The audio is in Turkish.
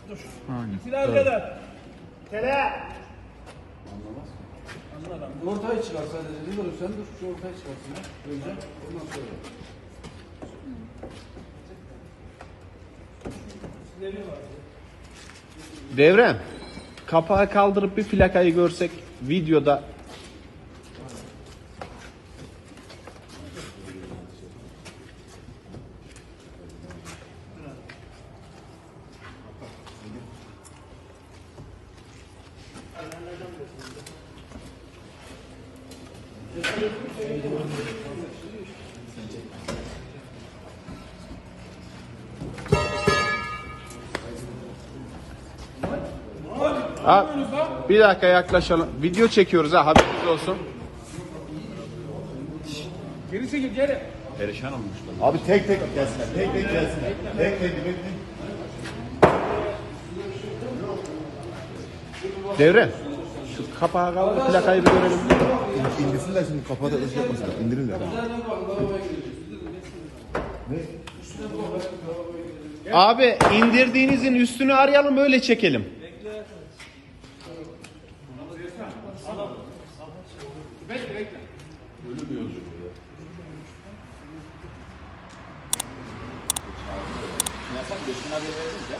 Dur. Aynen. Silah arkada. Tele. Anlamaz. Anladım. Ortaya çıkar sadece. Dur sen dur. Şu ortaya çıkarsın. Önce. Ondan sonra. Silahı var. Devrem. Kapağı kaldırıp bir plakayı görsek videoda. Ha, bir dakika yaklaşalım. Video çekiyoruz ha, haberiniz olsun. Geri çekil geri. Perişan olmuşlar. Abi tek tek gelsinler. Tek tek gelsinler. Tek tek tek. Devrem. Şu kapağı kaldır, plakayı bir görelim. İndirsinler şimdi kapağı da ışık yapmasınlar. İndirirler. Abi indirdiğinizin üstünü arayalım, öyle çekelim. Ölüm yolculuğu ya. Yasak, geçkin haber verdin mi?